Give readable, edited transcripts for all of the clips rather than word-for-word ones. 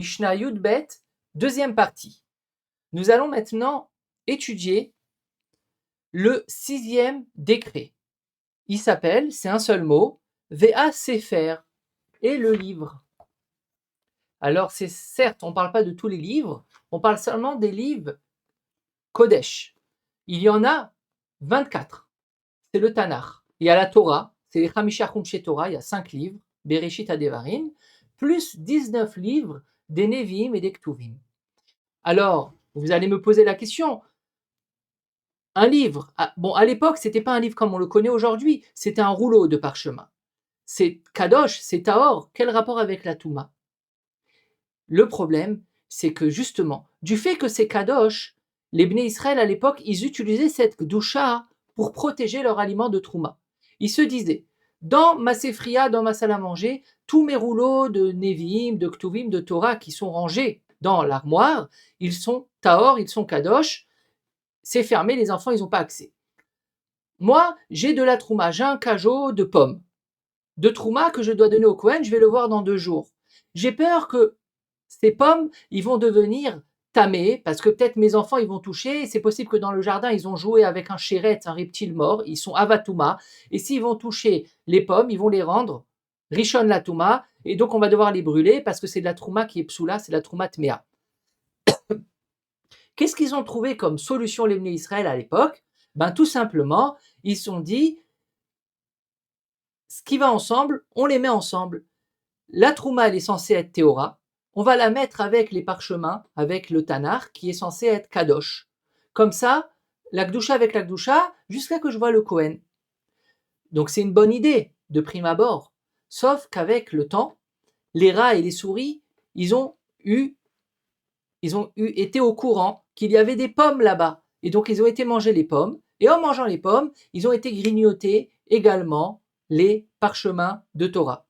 Mishnah Yud-Bet, deuxième partie. Nous allons maintenant étudier le 6e décret. Il s'appelle, c'est un seul mot, Vea Sefer, et le livre. Alors c'est certes, on ne parle pas de tous les livres, on parle seulement des livres Kodesh. Il y en a 24. C'est le Tanakh. Il y a la Torah, c'est les Chamisha Chumshe Torah, il y a 5 livres, Bereshit à Devarim, plus 19 livres des Nevi'im et des Ktuvim. Alors, vous allez me poser la question, un livre, bon, à l'époque, c'était pas un livre comme on le connaît aujourd'hui, c'était un rouleau de parchemin. C'est Kadosh, c'est Tahor, quel rapport avec la Touma? Le problème, c'est que justement, du fait que c'est Kadosh, les Bnei Israël à l'époque, ils utilisaient cette Kedusha pour protéger leur aliment de Trouma. Ils se disaient, dans ma Sefria, dans ma salle à manger, tous mes rouleaux de Nevi'im, de Ktuvim, de Torah qui sont rangés dans l'armoire, ils sont Tahor, ils sont Kadosh, c'est fermé, les enfants, ils n'ont pas accès. Moi, j'ai de la Trouma, j'ai un cajot de pommes, de Trouma que je dois donner au Kohen, je vais le voir dans 2 jours. J'ai peur que ces pommes, ils vont devenir tamées, parce que peut-être mes enfants, ils vont toucher, c'est possible que dans le jardin, ils ont joué avec un chéret, un reptile mort, ils sont avatouma, et s'ils vont toucher les pommes, ils vont les rendre rishon la touma, et donc on va devoir les brûler, parce que c'est de la trouma qui est psoula, c'est de la trouma tmea. Qu'est-ce qu'ils ont trouvé comme solution les Bnei Israël à l'époque? Ben tout simplement, ils se sont dit, ce qui va ensemble, on les met ensemble. La trouma, elle est censée être théora, on va la mettre avec les parchemins, avec le Tanakh, qui est censé être Kadosh. Comme ça, la Gdusha avec la Gdusha, jusqu'à que je vois le Kohen. Donc c'est une bonne idée, de prime abord. Sauf qu'avec le temps, les rats et les souris, ils ont été au courant qu'il y avait des pommes là-bas. Et donc ils ont été manger les pommes. Et en mangeant les pommes, ils ont été grignoter également les parchemins de Torah.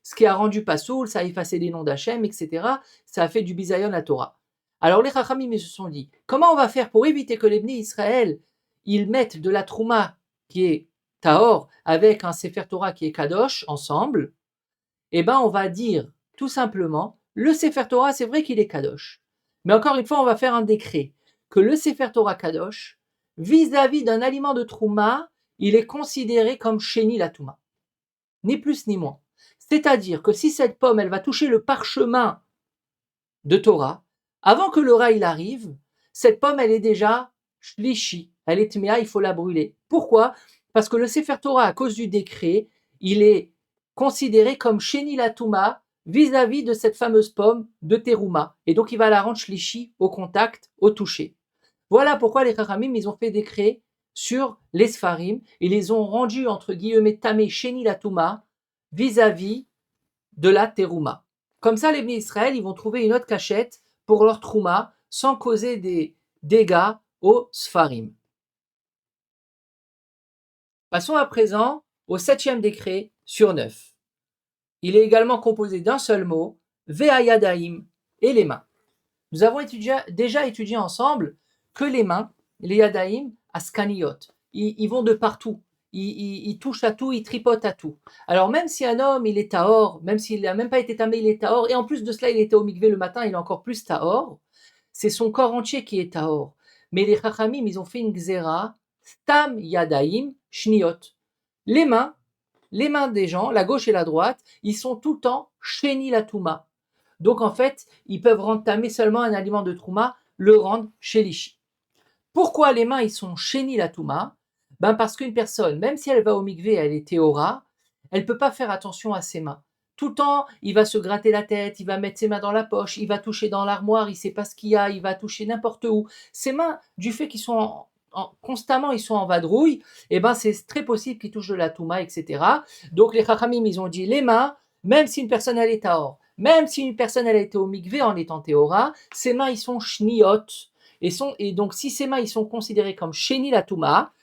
Ce qui a rendu Pasoul, ça a effacé les noms d'Hachem, etc. Ça a fait du bisayon à Torah. Alors les Chachamim se sont dit, comment on va faire pour éviter que les Bnei Israël, ils mettent de la Trouma qui est Tahor avec un Sefer Torah qui est Kadosh ensemble? Eh bien on va dire tout simplement, le Sefer Torah c'est vrai qu'il est Kadosh. Mais encore une fois on va faire un décret que le Sefer Torah Kadosh, vis-à-vis d'un aliment de Trouma, il est considéré comme Sheni la Touma. Ni plus ni moins. C'est-à-dire que si cette pomme, elle va toucher le parchemin de Torah, avant que le rat il arrive, cette pomme, elle est déjà shlishi, elle est tméa, il faut la brûler. Pourquoi? Parce que le Sefer Torah, à cause du décret, il est considéré comme sheni la touma vis-à-vis de cette fameuse pomme de terouma. Et donc, il va la rendre shlishi au contact, au toucher. Voilà pourquoi les Chachamim, ils ont fait décret sur les Sfarim, ils les ont rendus, entre guillemets, tamé sheni la touma, vis-à-vis de la terouma. Comme ça, les Bnei Israël, ils vont trouver une autre cachette pour leur trouma sans causer des dégâts aux Sfarim. Passons à présent au 7e décret sur 9. Il est également composé d'un seul mot, Ve'ayadaim, et les mains. Nous avons déjà étudié ensemble que les mains, les yadaim, askaniyot, ils vont de partout. Il touche à tout, il tripote à tout. Alors même si un homme, il est tahor, même s'il n'a même pas été tamé, il est tahor, et en plus de cela, il était au mikvé le matin, il est encore plus tahor, c'est son corps entier qui est tahor. Mais les chachamim, ils ont fait une gzera, stam yadaim, shniot. Les mains des gens, la gauche et la droite, ils sont tout le temps sheni la touma. Donc en fait, ils peuvent rendre tamé seulement un aliment de trouma, le rendre shelishi. Pourquoi les mains ils sont sheni la touma? Ben parce qu'une personne, même si elle va au mikvé, elle est théora, elle peut pas faire attention à ses mains. Tout le temps, il va se gratter la tête, il va mettre ses mains dans la poche, il va toucher dans l'armoire, il sait pas ce qu'il y a, il va toucher n'importe où. Ses mains, du fait qu'ils sont constamment ils sont en vadrouille, et ben c'est très possible qu'ils touchent de la touma, etc. Donc les chachamim ils ont dit les mains, même si une personne elle est tahor, même si une personne elle a été au mikvé en étant théora, ses mains ils sont shniot, et donc si ses mains ils sont considérés comme sheni la touma,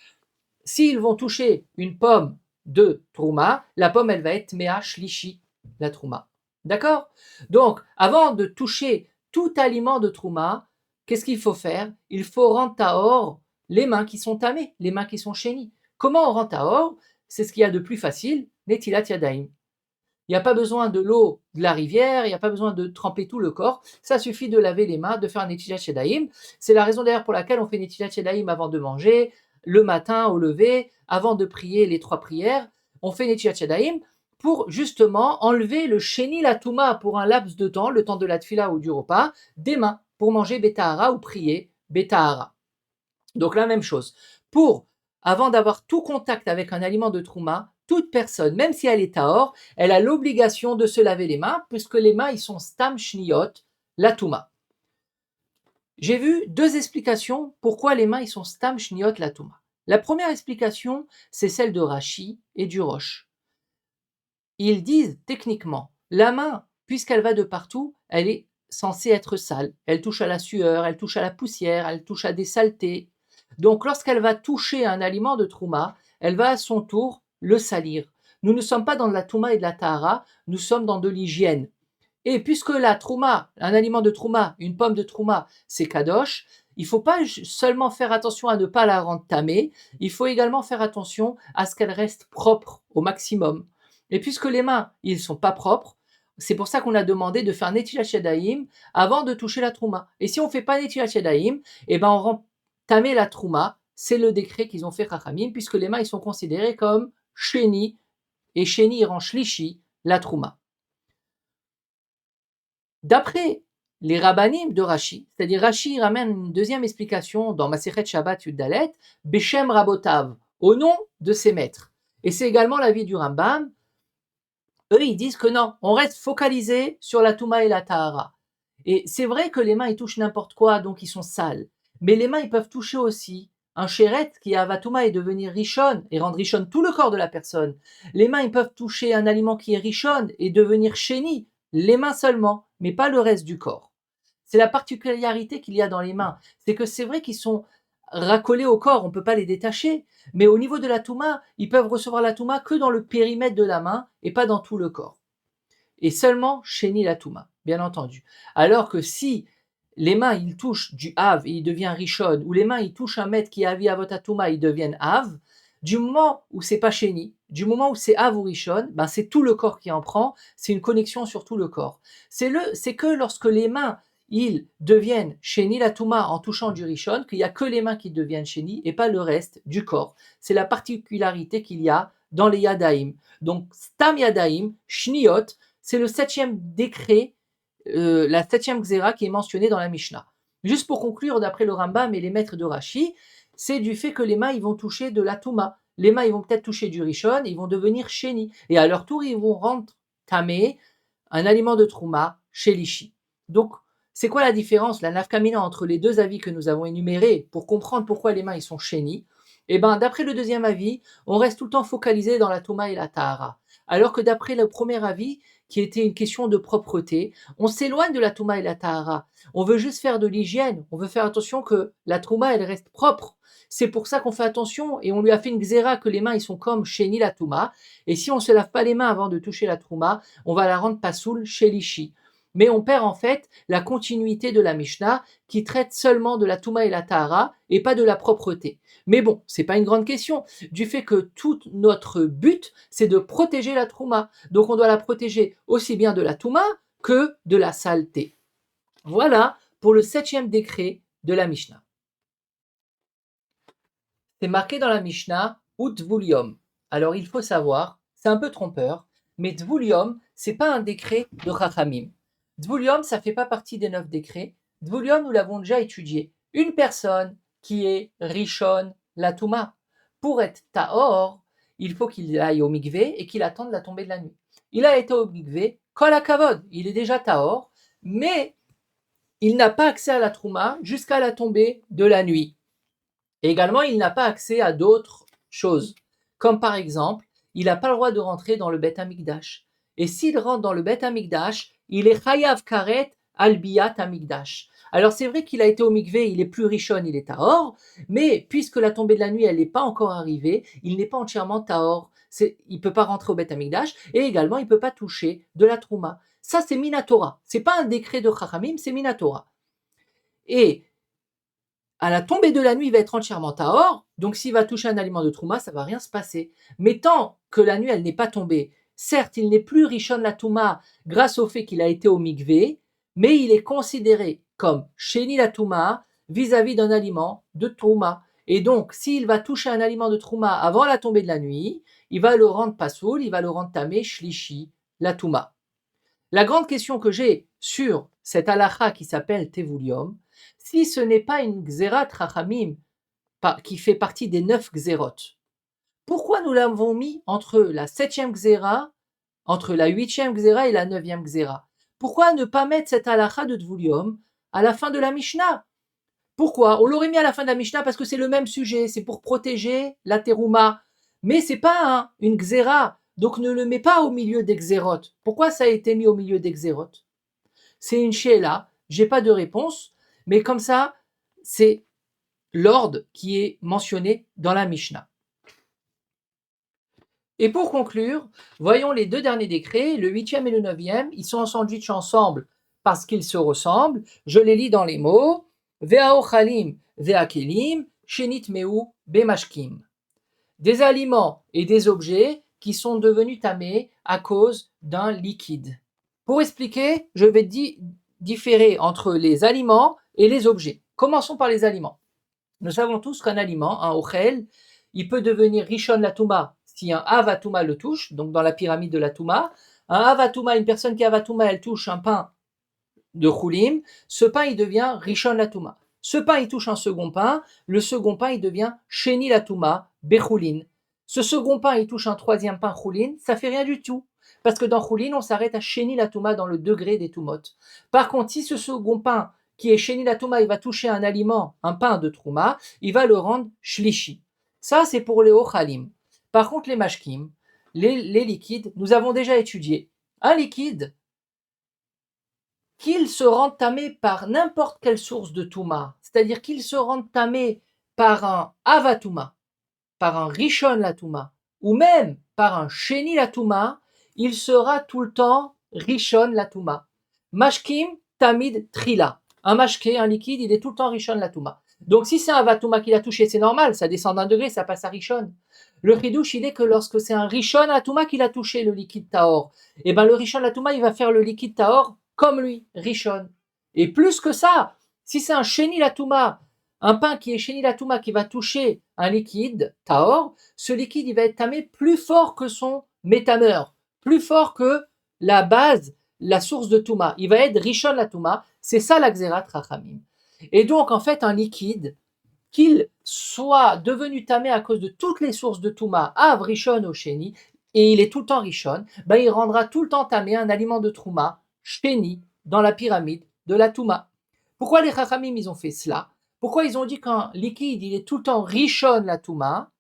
s'ils vont toucher une pomme de trouma, la pomme elle va être mea shlishi, la trouma. D'accord? Donc avant de toucher tout aliment de trouma, qu'est-ce qu'il faut faire? Il faut rendre tahor les mains qui sont tamées, les mains qui sont sheni. Comment on rend tahor? C'est ce qu'il y a de plus facile, netilat yadaim. Il n'y a pas besoin de l'eau de la rivière, il n'y a pas besoin de tremper tout le corps. Ça suffit de laver les mains, de faire un Netilat Yadayim. C'est la raison d'ailleurs pour laquelle on fait Netilat Yadayim avant de manger, le matin au lever, avant de prier les 3 prières. On fait Netilat Yadayim pour justement enlever le Sheni Latouma pour un laps de temps, le temps de la tfila ou du repas, des mains, pour manger Betahara ou prier Betahara. Donc la même chose. Avant d'avoir tout contact avec un aliment de Trouma, toute personne, même si elle est tahor, elle a l'obligation de se laver les mains, puisque les mains, ils sont stam shniot, la Touma. J'ai vu 2 explications pourquoi les mains, ils sont stam shniot, la Touma. La première explication, c'est celle de Rashi et du Roche. Ils disent techniquement, la main, puisqu'elle va de partout, elle est censée être sale. Elle touche à la sueur, elle touche à la poussière, elle touche à des saletés. Donc lorsqu'elle va toucher un aliment de Trouma, elle va à son tour le salir. Nous ne sommes pas dans de la Touma et de la Tahara, nous sommes dans de l'hygiène. Et puisque la Trouma, un aliment de Trouma, une pomme de Trouma, c'est Kadosh, il ne faut pas seulement faire attention à ne pas la rendre tamée, il faut également faire attention à ce qu'elle reste propre au maximum. Et puisque les mains, ils ne sont pas propres, c'est pour ça qu'on a demandé de faire Netilat Yadayim avant de toucher la Trouma. Et si on ne fait pas Netilat Yadayim, eh ben on rend tamé la Trouma. C'est le décret qu'ils ont fait Chachamim, puisque les mains, ils sont considérés comme Sheni, et Sheni, il rend Shlishi, la Trouma. D'après les rabbanim de Rashi, c'est-à-dire Rashi ramène une deuxième explication dans Masechet Shabbat Yuddalet, Beshem Rabotav, au nom de ses maîtres. Et c'est également l'avis du Rambam. Eux, ils disent que non, on reste focalisé sur la Touma et la Tahara. Et c'est vrai que les mains, ils touchent n'importe quoi, donc ils sont sales. Mais les mains, ils peuvent toucher aussi un chéret qui a Vatuma et devenir richonne, et rendre richonne tout le corps de la personne. Les mains, ils peuvent toucher un aliment qui est richonne et devenir chéni, les mains seulement, mais pas le reste du corps. C'est la particularité qu'il y a dans les mains. C'est que c'est vrai qu'ils sont racolés au corps, on ne peut pas les détacher. Mais au niveau de la Touma, ils peuvent recevoir la Touma que dans le périmètre de la main et pas dans tout le corps. Et seulement chéni la Touma, bien entendu. Alors que si les mains, ils touchent du Hav et il devient Rishon, ou les mains, ils touchent un maître qui est Avi Avotatouma, ils deviennent Hav, du moment où c'est pas Chéni, du moment où c'est Hav ou Rishon, ben c'est tout le corps qui en prend, c'est une connexion sur tout le corps. C'est que lorsque les mains, ils deviennent Chéni la Touma en touchant du Rishon, qu'il n'y a que les mains qui deviennent Chéni et pas le reste du corps. C'est la particularité qu'il y a dans les Yadaïm. Donc, Stam Yadaïm, Shniot, c'est le 7e décret, la 7e Xéra qui est mentionnée dans la Mishnah. Juste pour conclure, d'après le Rambam et les maîtres de Rashi, c'est du fait que les mains, ils vont toucher de la Touma. Les mains, ils vont peut-être toucher du Rishon, ils vont devenir Sheni. Et à leur tour, ils vont rendre Tamé, un aliment de Trouma, chez l'Ishi. Donc, c'est quoi la différence, la nafkamina entre les 2 avis que nous avons énumérés pour comprendre pourquoi les mains, ils sont Sheni? Eh bien, d'après le 2e avis, on reste tout le temps focalisé dans la Touma et la Tahara. Alors que d'après le premier avis, qui était une question de propreté, on s'éloigne de la Touma et la Tahara. On veut juste faire de l'hygiène, on veut faire attention que la Touma, elle reste propre. C'est pour ça qu'on fait attention et on lui a fait une xéra que les mains, ils sont comme Sheni la Touma. Et si on ne se lave pas les mains avant de toucher la Touma, on va la rendre pasoul chez l'Ishi. Mais on perd en fait la continuité de la Mishnah qui traite seulement de la Touma et la Tahara et pas de la propreté. Mais bon, c'est pas une grande question, du fait que tout notre but, c'est de protéger la Trouma. Donc on doit la protéger aussi bien de la Touma que de la saleté. Voilà pour le 7e décret de la Mishnah. C'est marqué dans la Mishnah, ou Dvulium. Alors il faut savoir, c'est un peu trompeur, mais Dvulium, c'est pas un décret de Chachamim. Dvulium, ça fait pas partie des 9 décrets. Dvulium, nous l'avons déjà étudié. Une personne qui est Rishon la Touma, pour être Tahor, il faut qu'il aille au mikvé et qu'il attende la tombée de la nuit. Il a été au mikvé, Kol HaKavod, il est déjà Tahor, mais il n'a pas accès à la Trouma jusqu'à la tombée de la nuit. Et également, il n'a pas accès à d'autres choses, comme par exemple, il n'a pas le droit de rentrer dans le Beth Amikdash. Et s'il rentre dans le Beth Amikdash, il est Chayav Karet Albiyat Amikdash. Alors c'est vrai qu'il a été au mikvé, il est plus richon, il est tahor, mais puisque la tombée de la nuit, elle n'est pas encore arrivée, il n'est pas entièrement tahor. Il ne peut pas rentrer au Beth Amikdash, et également, il ne peut pas toucher de la Trouma. Ça, c'est Minatora. Ce n'est pas un décret de Chachamim, c'est Minatora. Et à la tombée de la nuit, il va être entièrement tahor, donc s'il va toucher un aliment de Trouma, ça ne va rien se passer. Mais tant que la nuit, elle n'est pas tombée, Certes, il n'est plus Rishon la Touma grâce au fait qu'il a été au mikvé, mais il est considéré comme Sheni la Touma vis-à-vis d'un aliment de Trouma. Et donc, s'il va toucher un aliment de Trouma avant la tombée de la nuit, il va le rendre pasoul, il va le rendre tamé, shlishi, la Touma. La grande question que j'ai sur cette halakha qui s'appelle Tevulium, si ce n'est pas une Gzerat Rachamim qui fait partie des 9 Gzerot, pourquoi nous l'avons mis entre la 7e Gzera, entre la 8e Gzera et la 9e Gzera? Pourquoi ne pas mettre cette halakha de Tevulium à la fin de la Mishnah? Pourquoi? On l'aurait mis à la fin de la Mishnah parce que c'est le même sujet, c'est pour protéger la terouma. Mais c'est pas une xéra, donc ne le mets pas au milieu des xérotes. Pourquoi ça a été mis au milieu des xérotes? C'est une shéla, j'ai pas de réponse, mais comme ça, c'est l'ordre qui est mentionné dans la Mishnah. Et pour conclure, voyons les deux derniers décrets, le 8e et le 9e, ils sont en sandwich ensemble parce qu'ils se ressemblent. Je les lis dans les mots. Ve'aochalim ve'akelim shenit meu bemashkim. Des aliments et des objets qui sont devenus tamés à cause d'un liquide. Pour expliquer, je vais différer entre les aliments et les objets. Commençons par les aliments. Nous savons tous qu'un aliment, un ochel, il peut devenir rishon la touma si un avatouma le touche, donc dans la pyramide de la touma. Un avatouma, une personne qui avatouma, elle touche un pain de choulim, ce pain il devient rishon la touma. Ce pain il touche un second pain, le second pain il devient sheni la touma, bechoulin. Ce second pain il touche un troisième pain choulin, ça fait rien du tout. Parce que dans choulin on s'arrête à sheni la touma dans le degré des toumot. Par contre si ce second pain qui est sheni la touma il va toucher un aliment, un pain de trouma, il va le rendre shlishi. Ça c'est pour les ochalim. Par contre les mashkim, les liquides, nous avons déjà étudié. Un liquide, qu'il se rende tamé par n'importe quelle source de Touma, c'est-à-dire qu'il se rende tamé par un Avatouma, par un Rishon la Touma, ou même par un Sheni la Touma, il sera tout le temps Rishon la Touma. Mashkim Tamid Trila. Un mashké, un liquide, il est tout le temps Rishon la Touma. Donc si c'est un Avatouma qui l'a touché, c'est normal, ça descend d'un degré, ça passe à Rishon. Le chidouche, il est que lorsque c'est un Rishon la Touma qui l'a touché, le liquide Taor, et ben le Rishon la Touma, il va faire le liquide Taor comme lui, Rishon. Et plus que ça, si c'est un Sheni la Touma, un pain qui est Sheni la Touma qui va toucher un liquide, Taor, ce liquide il va être tamé plus fort que son métameur, plus fort que la base, la source de Touma. Il va être Rishon la Touma, c'est ça la Xerat Rachamim. Et donc en fait un liquide, qu'il soit devenu tamé à cause de toutes les sources de Touma, Av, Rishon ou Sheni, et il est tout le temps Rishon, ben il rendra tout le temps tamé un aliment de Trouma, Sheni, dans la pyramide de la Touma. Pourquoi les Chachamim ils ont fait cela? Pourquoi ils ont dit qu'un liquide il est tout le temps Rishon la Touma?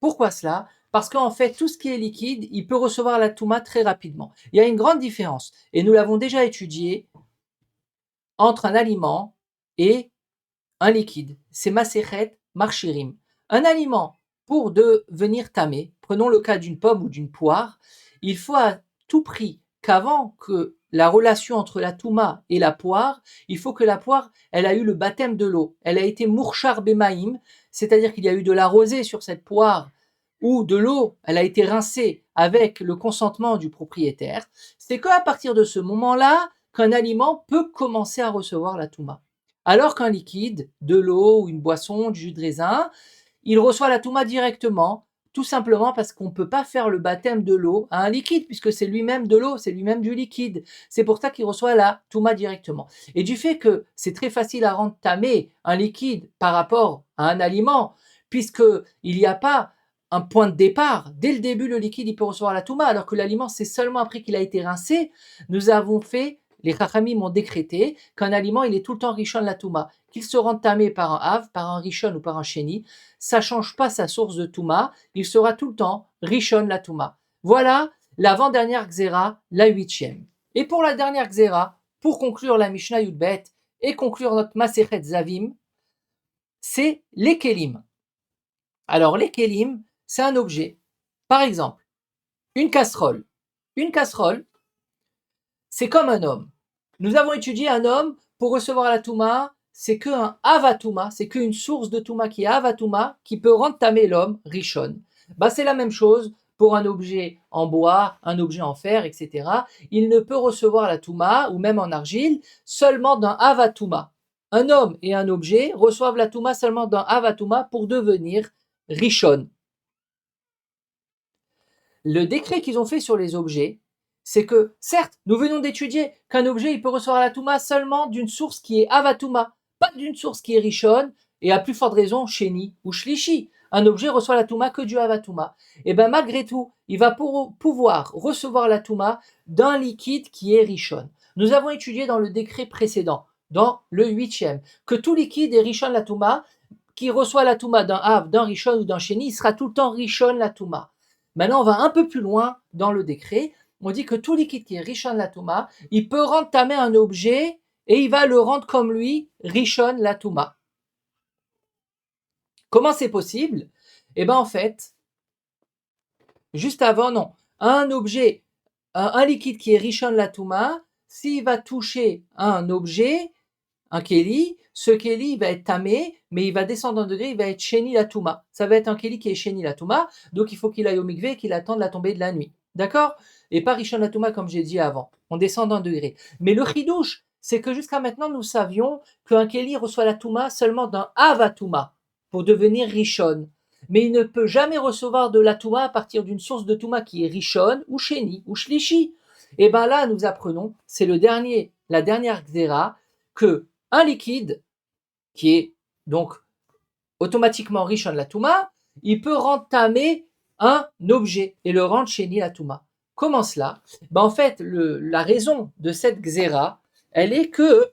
Pourquoi cela? Parce qu'en fait, tout ce qui est liquide, il peut recevoir la Touma très rapidement. Il y a une grande différence, et nous l'avons déjà étudié, entre un aliment et un liquide. C'est Masechet Marchirim. Un aliment, pour devenir tamé, prenons le cas d'une pomme ou d'une poire, il faut à tout prix qu'avant que la relation entre la touma et la poire, il faut que la poire, elle a eu le baptême de l'eau. Elle a été mourchar bemaïm, c'est-à-dire qu'il y a eu de la rosée sur cette poire ou de l'eau, elle a été rincée avec le consentement du propriétaire. C'est qu'à partir de ce moment-là qu'un aliment peut commencer à recevoir la touma. Alors qu'un liquide, de l'eau ou une boisson, du jus de raisin, il reçoit la touma directement, tout simplement parce qu'on ne peut pas faire le baptême de l'eau à un liquide, puisque c'est lui-même de l'eau, c'est lui-même du liquide. C'est pour ça qu'il reçoit la touma directement. Et du fait que c'est très facile à rendre tamé un liquide par rapport à un aliment, puisqu'il n'y a pas un point de départ. Dès le début, le liquide, il peut recevoir la touma, alors que l'aliment, c'est seulement après qu'il a été rincé. Nous avons fait, les Chachamim ont décrété qu'un aliment, il est tout le temps rishon la touma. Qu'il se rende tamé par un Av, par un rishon ou par un sheni, ça ne change pas sa source de touma, il sera tout le temps rishon la touma. Voilà l'avant-dernière xéra, la 8e. Et pour la dernière xéra, pour conclure la Mishnah Yudbet et conclure notre Masechet Zavim, c'est les kelim. Alors les kelim, c'est un objet. Par exemple, une casserole. Une casserole, c'est comme un homme. Nous avons étudié un homme, pour recevoir la touma, c'est qu'un avatouma, c'est qu'une source de touma qui est avatouma, qui peut rendre tamé l'homme, rishon. Bah, c'est la même chose pour un objet en bois, un objet en fer, etc., il ne peut recevoir la Touma, ou même en argile, seulement d'un Havatouma. Un homme et un objet reçoivent la Touma seulement d'un Havatouma pour devenir Rishon. Le décret qu'ils ont fait sur les objets, c'est que, certes, nous venons d'étudier qu'un objet, il peut recevoir la Touma seulement d'une source qui est Havatouma, pas d'une source qui est Rishon, et à plus forte raison, Sheni ou Shlishi. Un objet reçoit la Touma que du Havatouma. Et bien malgré tout, il va pouvoir recevoir la Touma d'un liquide qui est Rishon. Nous avons étudié dans le décret précédent, dans le 8e, que tout liquide est Rishon la Touma, qui reçoit la Touma d'un Hav, d'un Rishon ou d'un Sheni, il sera tout le temps Rishon la Touma. Maintenant, on va un peu plus loin dans le décret. On dit que tout liquide qui est Rishon la Touma, il peut rendre tamé un objet et il va le rendre comme lui, Rishon la Touma. Comment c'est possible? Eh bien, en fait, juste avant, non. Un objet, un liquide qui est Rishon la Touma, s'il va toucher un objet, un Kéli, ce Kéli va être tamé, mais il va descendre en degré, il va être Sheni la Touma. Ça va être un Kéli qui est Sheni la Touma, donc il faut qu'il aille au mikvé et qu'il attende la tombée de la nuit. D'accord? Et pas Rishon la Touma comme j'ai dit avant. On descend d'un degré. Mais le chidouche, c'est que jusqu'à maintenant, nous savions qu'un Kéli reçoit la Touma seulement d'un Havatouma pour devenir Rishon. Mais il ne peut jamais recevoir de la Touma à partir d'une source de Touma qui est Rishon ou Sheni ou Shlishi. Et bien là, nous apprenons, c'est la dernière Xéra, que un liquide qui est donc automatiquement Rishon la Touma, il peut rendre tamé un objet et le rendre Sheni la Touma. Comment cela? En fait, la raison de cette Xéra, elle est que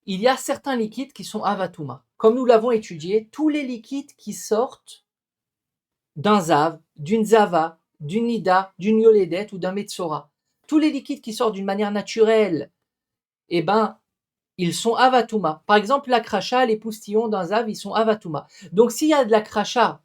il y a certains liquides qui sont Havatouma. Comme nous l'avons étudié, tous les liquides qui sortent d'un Zav, d'une Zava, d'une Nida, d'une Yoledet ou d'un Metzora, tous les liquides qui sortent d'une manière naturelle, eh ben, ils sont Havatouma. Par exemple, la cracha, les poustillons d'un Zav, ils sont Havatouma. Donc, s'il y a de la cracha,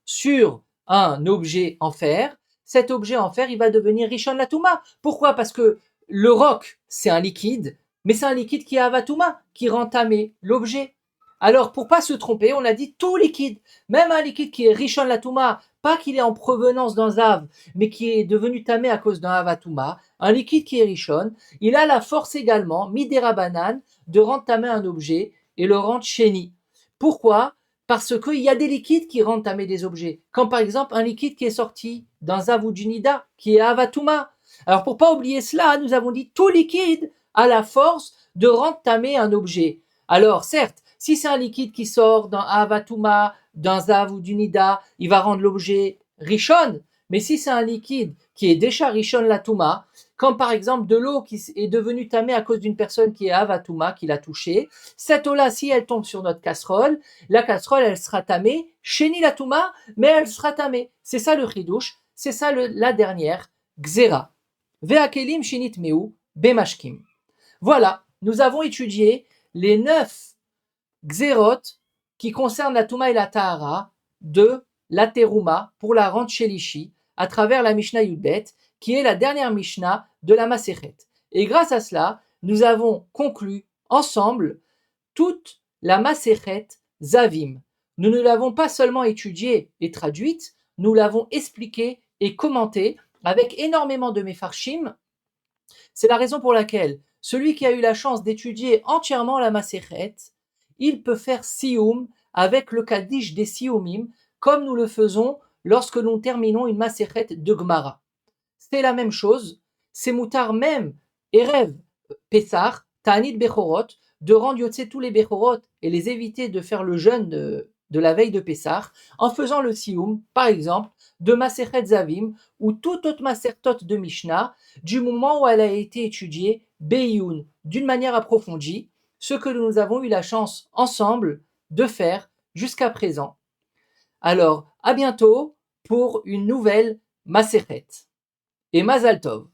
sur un objet en fer, cet objet en fer, il va devenir Rishon la Touma. Pourquoi? Parce que le roc, c'est un liquide, mais c'est un liquide qui est Havatouma, qui rend tamé l'objet. Alors, pour pas se tromper, on a dit tout liquide, même un liquide qui est Rishon la Touma, pas qu'il est en provenance d'un Zav, mais qui est devenu tamé à cause d'un Havatouma, un liquide qui est Rishon, il a la force également, midera banane, de rendre tamé un objet et le rendre Sheni. Pourquoi? Parce qu'il y a des liquides qui rendent tamé des objets, comme par exemple un liquide qui est sorti d'un Zav ou d'une Nida, qui est Havatouma. Alors pour pas oublier cela, nous avons dit tout liquide a la force de rendre tamé un objet. Alors certes, si c'est un liquide qui sort d'un Havatouma, d'un Zav ou d'une Nida, il va rendre l'objet Rishon. Mais si c'est un liquide qui est déjà Rishon la Touma, comme par exemple de l'eau qui est devenue tamée à cause d'une personne qui est Havatouma, qui l'a touchée, cette eau-là, si elle tombe sur notre casserole, la casserole, elle sera tamée, Sheni la Touma, mais elle sera tamée. C'est ça le chidouche, c'est ça la dernière, Xéra. Veakelim shinit meu, bemashkim. Voilà, nous avons étudié les 9 Xérot qui concernent la Touma et la Tahara de la Terouma pour la rente Shelishi à travers la Mishnah Yudbet, qui est la dernière Mishnah de la Masechet. Et grâce à cela, nous avons conclu ensemble toute la Masechet Zavim. Nous ne l'avons pas seulement étudiée et traduite, nous l'avons expliquée et commentée avec énormément de Mefarshim. C'est la raison pour laquelle celui qui a eu la chance d'étudier entièrement la Masechet, il peut faire Sioum avec le Kaddish des Sioumim, comme nous le faisons lorsque nous terminons une Masechet de Gemara. C'est la même chose, c'est moutar même, Erev, Pessah, Ta'anit Bechorot, de rendre Yotze tous les Bechorot et les éviter de faire le jeûne de la veille de Pessah, en faisant le Sioum, par exemple, de Masechet Zavim, ou toute autre Masertot de Mishnah, du moment où elle a été étudiée, Beyoun, d'une manière approfondie, ce que nous avons eu la chance ensemble de faire jusqu'à présent. Alors, à bientôt pour une nouvelle Masechet. Et Mazal Tov.